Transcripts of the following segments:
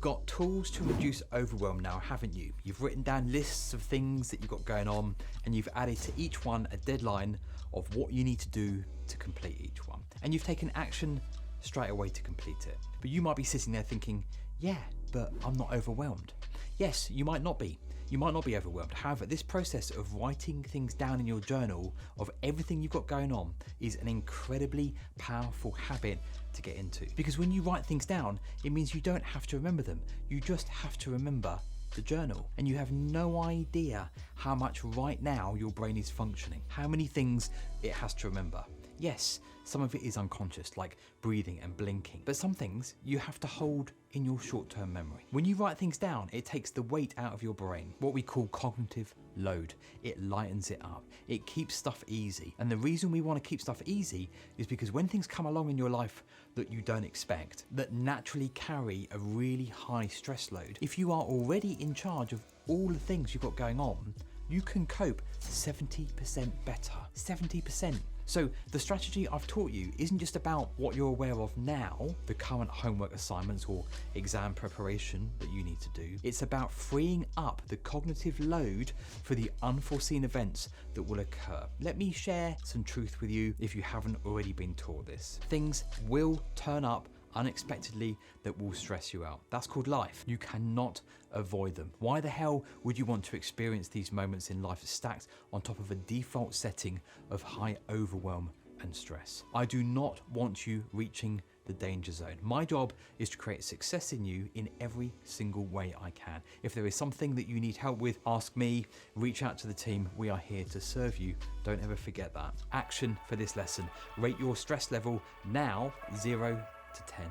got tools to reduce overwhelm now, haven't you? You've written down lists of things that you've got going on, and you've added to each one a deadline of what you need to do to complete each one. And you've taken action straight away to complete it. But you might be sitting there thinking, yeah, but I'm not overwhelmed. Yes, you might not be. You might not be overwhelmed. However, this process of writing things down in your journal of everything you've got going on is an incredibly powerful habit to get into. Because when you write things down, it means you don't have to remember them. You just have to remember the journal. And you have no idea how much right now your brain is functioning, how many things it has to remember. Yes, some of it is unconscious, like breathing and blinking, but some things you have to hold in your short-term memory. When you write things down, it takes the weight out of your brain, what we call cognitive load. It lightens it up. It keeps stuff easy. And the reason we want to keep stuff easy is because when things come along in your life that you don't expect, that naturally carry a really high stress load, if you are already in charge of all the things you've got going on, you can cope 70% better. 70%. So the strategy I've taught you isn't just about what you're aware of now, the current homework assignments or exam preparation that you need to do. It's about freeing up the cognitive load for the unforeseen events that will occur. Let me share some truth with you if you haven't already been taught this. Things will turn up unexpectedly that will stress you out. That's called life. You cannot avoid them. Why the hell would you want to experience these moments in life stacked on top of a default setting of high overwhelm and stress? I do not want you reaching the danger zone. My job is to create success in you in every single way I can. If there is something that you need help with, ask me, reach out to the team. We are here to serve you. Don't ever forget that. Action for this lesson. Rate your stress level now 0 to 10.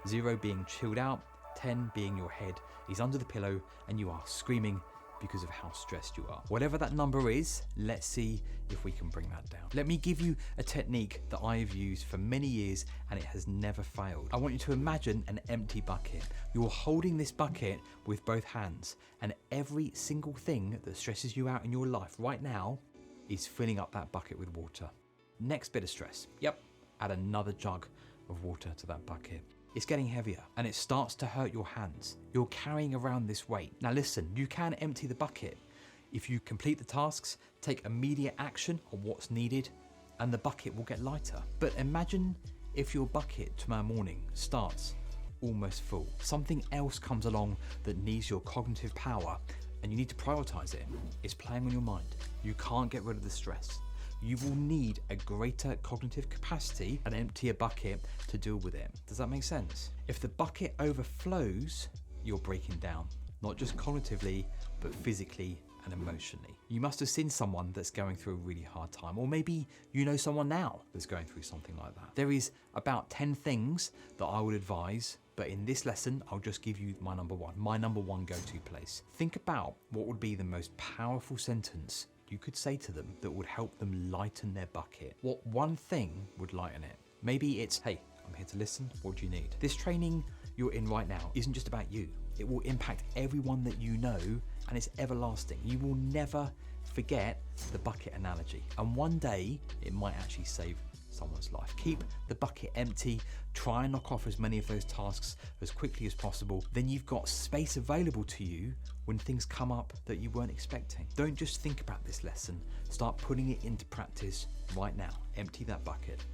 0 being chilled out, 10 being your head is under the pillow and you are screaming because of how stressed you are. Whatever that number is, let's see if we can bring that down. Let me give you a technique that I've used for many years and it has never failed. I want you to imagine an empty bucket. You're holding this bucket with both hands and every single thing that stresses you out in your life right now is filling up that bucket with water. Next bit of stress. Yep, add another jug of water to that bucket. It's getting heavier and it starts to hurt your hands. You're carrying around this weight. Now listen, you can empty the bucket. If you complete the tasks, take immediate action on what's needed, and the bucket will get lighter. But imagine if your bucket tomorrow morning starts almost full. Something else comes along that needs your cognitive power and you need to prioritize it. It's playing on your mind. You can't get rid of the stress. You will need a greater cognitive capacity and empty a bucket to deal with it. Does that make sense? If the bucket overflows, you're breaking down, not just cognitively, but physically and emotionally. You must have seen someone that's going through a really hard time, or maybe you know someone now that's going through something like that. There is about 10 things that I would advise, but in this lesson, I'll just give you my number one go-to place. Think about what would be the most powerful sentence you could say to them that would help them lighten their bucket. What one thing would lighten it? Maybe it's, hey, I'm here to listen, what do you need? This training you're in right now isn't just about you. It will impact everyone that you know and it's everlasting. You will never forget the bucket analogy. And one day it might actually save someone's life. Keep the bucket empty, try and knock off as many of those tasks as quickly as possible. Then you've got space available to you when things come up that you weren't expecting. Don't just think about this lesson, start putting it into practice right now. Empty that bucket.